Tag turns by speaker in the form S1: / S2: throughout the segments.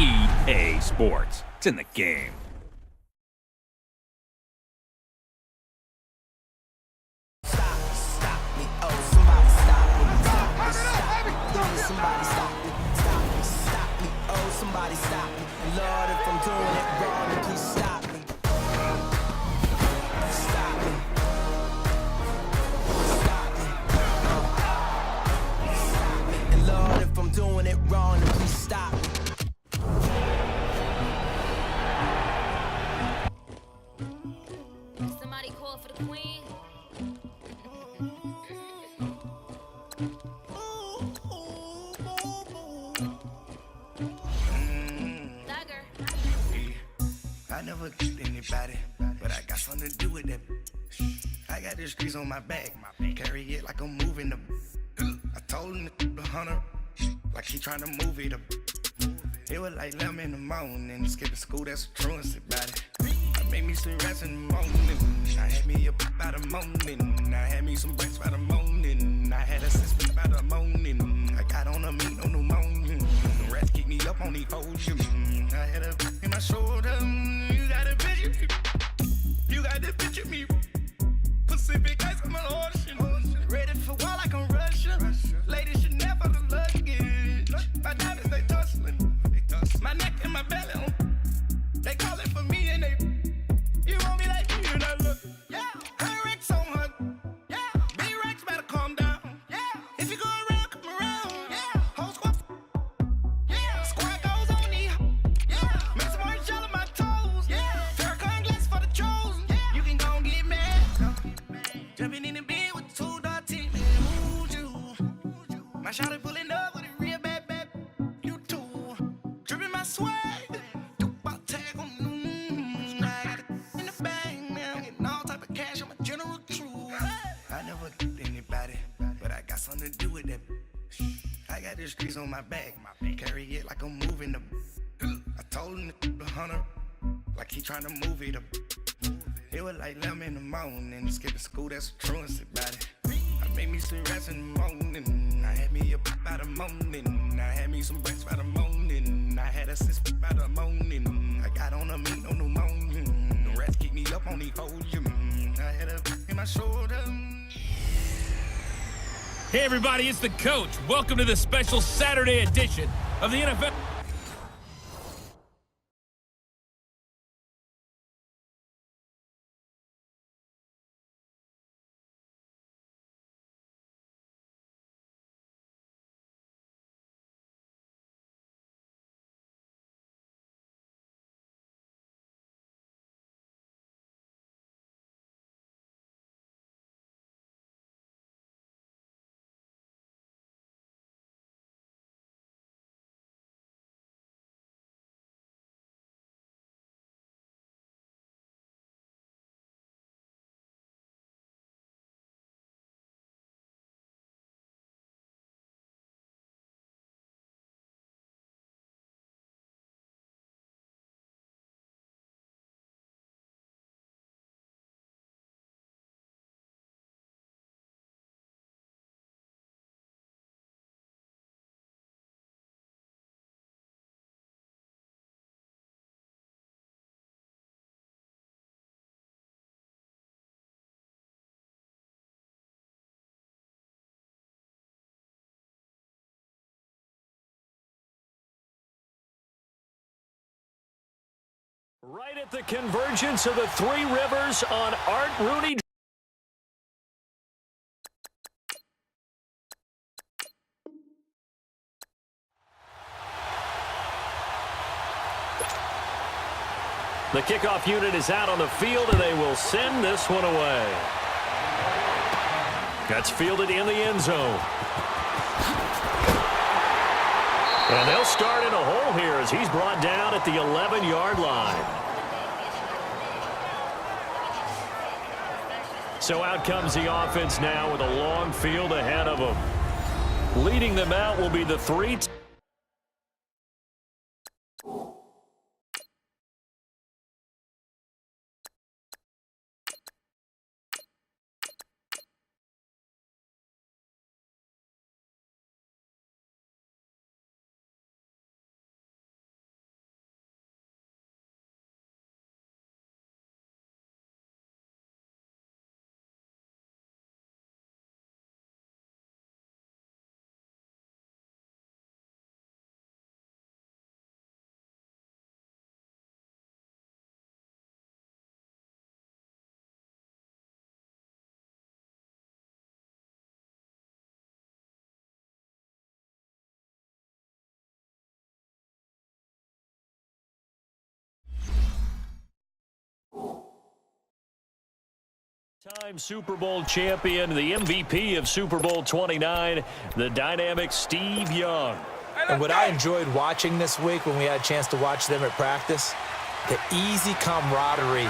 S1: EA Sports. It's in the game.
S2: Stop me, oh, somebody stop me. Stop me, please, somebody stop me. Stop me, oh, somebody stop me. Lord, if I'm doing it wrong, then please stop me. Stop me. Stop me. Stop me. And Lord, if I'm doing it wrong, then please stop me.
S3: Somebody call for the queen.
S4: I never killed anybody, but I got something to do with that. I got the streets on my back, carry it like I'm moving the. I told him the hunter, like he trying to move it up. It was like 11 in the morning, skipping school, that's a truancy about it. I made me some rats in the morning, I had me a pop by the morning, I had me some breaks by the morning, I had a sister by the morning, I got on a meat on the morning, the rats keep me up on these foes, I had a in my shoulder, you got a picture, you got the picture me, Pacific ice, I'm an ocean, ready for war like I'm Russian, ladies should never the luggage, my diamonds they tussling. My neck and my belly on. They calling for me and they. You want me like you and I look. Yeah. Her Rex on her. Yeah. B-Rex better calm down. Yeah. If you go around, come around. Yeah. Whole squad. Yeah. Squad goes on the. Yeah. Make some orange gel on my toes. Yeah. Farrakhan glass for the chosen. Yeah. You can go and get mad. Jumping in the bed with 2 dark teeth. Ooh, you. My shawty pulling up with a real bad. Swag, about tag on I got it in the bag now, getting all type of cash. I'm a general true. I never killed anybody, but I got something to do with that. I got the streets on my back, carry it like I'm moving the. I told him the hunter, like he trying to move it up. It was like 11 in the morning, skipping school, that's a truancy about it. I made me some rats in the morning, I had me a pop by the morning, I had me some breaks by the morning, I had a sister by the morning, I got on a meat on the morning, the rats keep me up on these foes, I had a in my shoulder.
S1: Hey, everybody, it's the coach. Welcome to the special Saturday edition of the NFL.
S5: Right at the convergence of the three rivers on Art Rooney. The kickoff unit is out on the field, and they will send this one away. That's fielded in the end zone. And they'll start in a hole here as he's brought down at the 11-yard line. So out comes the offense now with a long field ahead of them. Leading them out will be the 3. Time Super Bowl champion, the MVP of Super Bowl 29, the dynamic Steve Young.
S6: And what I enjoyed watching this week when we had a chance to watch them at practice, the easy camaraderie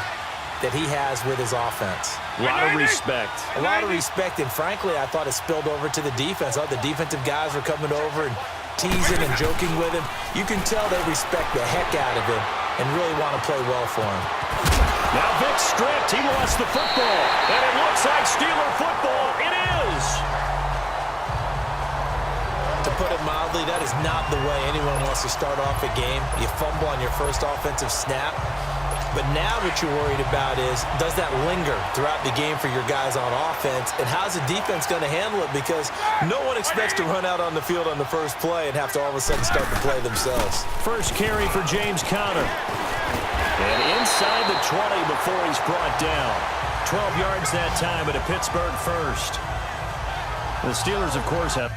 S6: that he has with his offense.
S5: A lot of respect.
S6: A lot of respect, and frankly, I thought it spilled over to the defense. I thought the defensive guys were coming over and teasing and joking with him. You can tell they respect the heck out of him and really want to play well for him.
S5: Now Vic stripped. He lost the football. And it looks like Steeler football. It is.
S6: To put it mildly, that is not the way anyone wants to start off a game. You fumble on your first offensive snap. But now what you're worried about is, does that linger throughout the game for your guys on offense? And how's the defense going to handle it? Because no one expects to run out on the field on the first play and have to all of a sudden start to play themselves.
S5: First carry for James Conner. And inside the 20 before he's brought down. 12 yards that time at a Pittsburgh first. The Steelers, of course, have...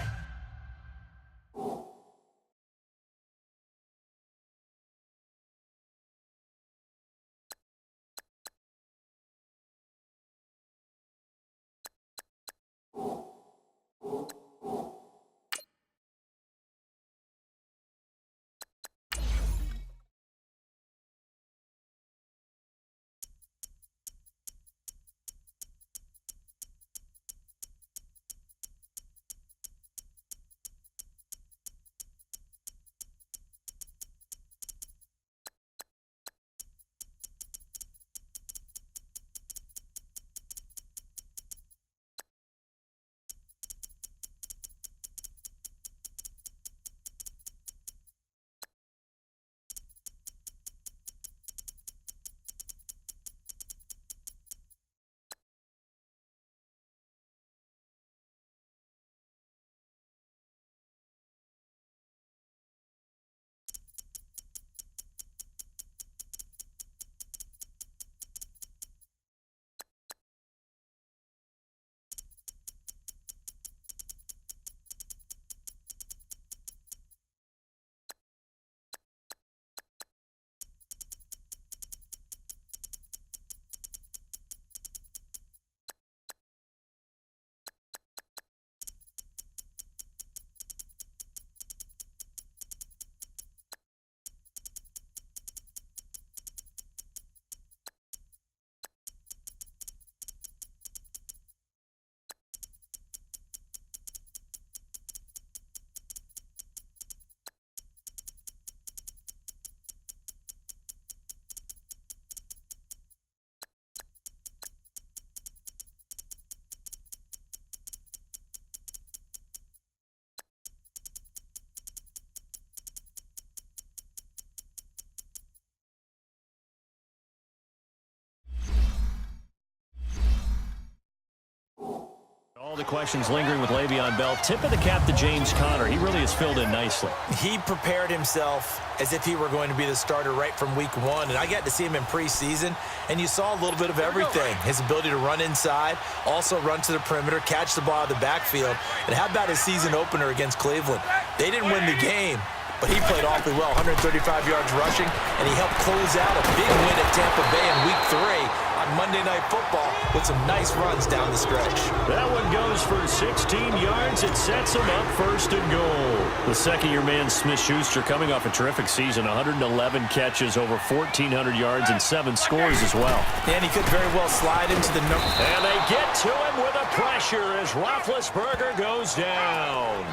S5: All the questions lingering with Le'Veon Bell. Tip of the cap to James Conner. He really has filled in nicely.
S6: He prepared himself as if he were going to be the starter right from week one. And I got to see him in preseason, and you saw a little bit of everything. His ability to run inside, also run to the perimeter, catch the ball out of the backfield. And how about his season opener against Cleveland? They didn't win the game, but he played awfully well, 135 yards rushing, and he helped close out a big win at Tampa Bay in week 3 on Monday Night Football with some nice runs down the stretch.
S5: That one goes for 16 yards. It sets him up first and goal. The second-year man, Smith-Schuster, coming off a terrific season, 111 catches, over 1,400 yards, and 7 scores as well.
S6: And he could very well slide into the...
S5: And they get to him with a pressure as Roethlisberger goes down.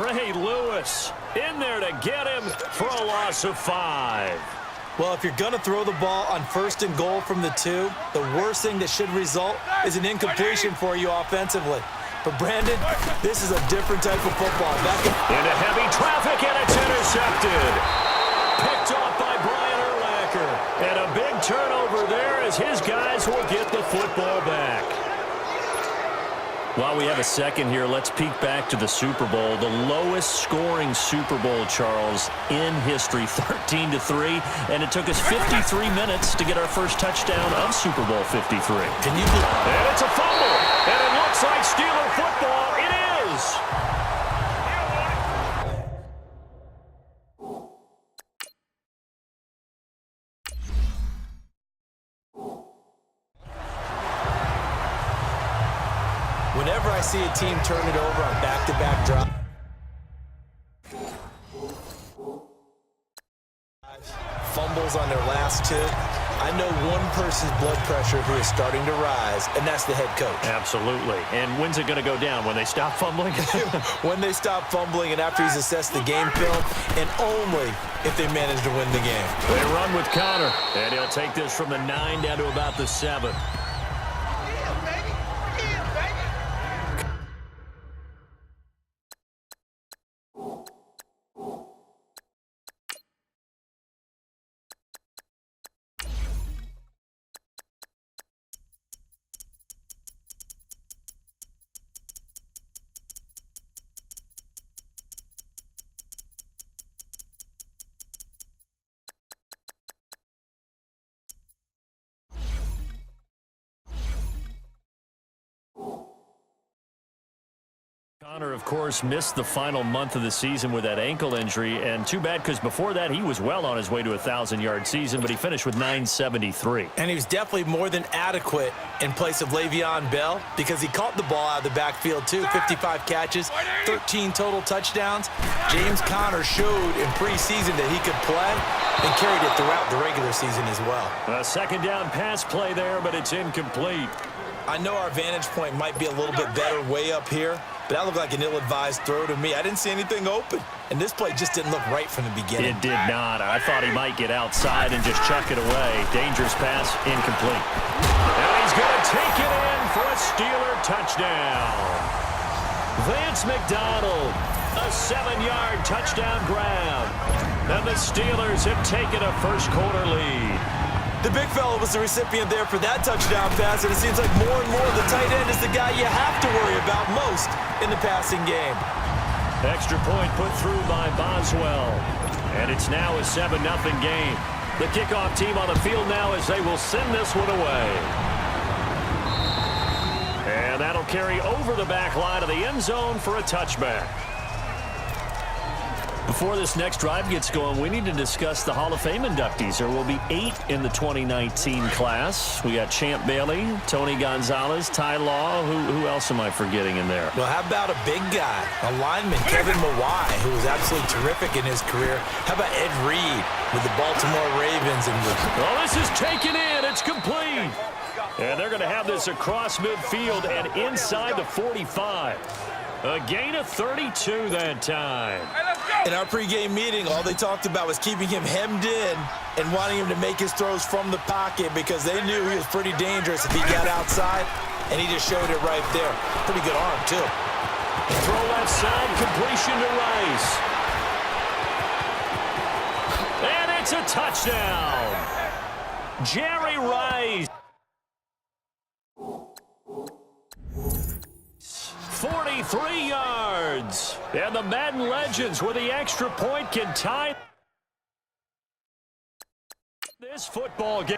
S5: Ray Lewis in there to get him for a loss of 5.
S6: Well, if you're going to throw the ball on first and goal from the 2, the worst thing that should result is an incompletion for you offensively. But, Brandon, this is a different type of football.
S5: Into heavy traffic, and it's intercepted. Picked off by Brian Urlacher. And a big turnover there as his guys will get the football back. While we have a second here, let's peek back to the Super Bowl. The lowest scoring Super Bowl, Charles, in history, 13-3. And it took us 53 minutes to get our first touchdown of Super Bowl 53.
S6: Can you
S5: And it's a fumble. And it looks like Steeler football. It is.
S6: Whenever I see a team turn it over on back-to-back drives, fumbles on their last two, I know one person's blood pressure who is starting to rise, and that's the head coach.
S5: Absolutely. And when's it going to go down? When they stop fumbling?
S6: When they stop fumbling and after he's assessed the game film, and only if they manage to win the game.
S5: They run with Connor, and he'll take this from the 9 down to about the 7. Connor, of course, missed the final month of the season with that ankle injury, and too bad because before that he was well on his way to a 1,000-yard season, but he finished with 973.
S6: And he was definitely more than adequate in place of Le'Veon Bell because he caught the ball out of the backfield too. 55 catches, 13 total touchdowns. James Conner showed in preseason that he could play and carried it throughout the regular season as well.
S5: A second down pass play there, but it's incomplete.
S6: I know our vantage point might be a little bit better way up here, but that looked like an ill-advised throw to me. I didn't see anything open, and this play just didn't look right from the beginning.
S5: It did not. I thought he might get outside and just chuck it away. Dangerous pass, incomplete. And he's going to take it in for a Steeler touchdown. Vance McDonald, a 7-yard touchdown grab. And the Steelers have taken a first-quarter lead.
S6: The big fella was the recipient there for that touchdown pass, and it seems like more and more the tight end is the guy you have to worry about most in the passing game.
S5: Extra point put through by Boswell. And it's now a 7-0 game. The kickoff team on the field now as they will send this one away. And that'll carry over the back line of the end zone for a touchback. Before this next drive gets going, we need to discuss the Hall of Fame inductees. There will be 8 in the 2019 class. We got Champ Bailey, Tony Gonzalez, Ty Law. Who else am I forgetting in there?
S6: Well, how about a big guy, a lineman, Kevin Mawai, who was absolutely terrific in his career. How about Ed Reed with the Baltimore Ravens?
S5: Well, this is taken in. It's complete. And they're going to have this across midfield and inside the 45. A gain of 32 that time.
S6: In our pregame meeting, all they talked about was keeping him hemmed in and wanting him to make his throws from the pocket because they knew he was pretty dangerous if he got outside, and he just showed it right there. Pretty good arm, too.
S5: Throw left side, completion to Rice. And it's a touchdown. Jerry Rice. 43 yards. And the Madden legends with the extra point can tie this football game.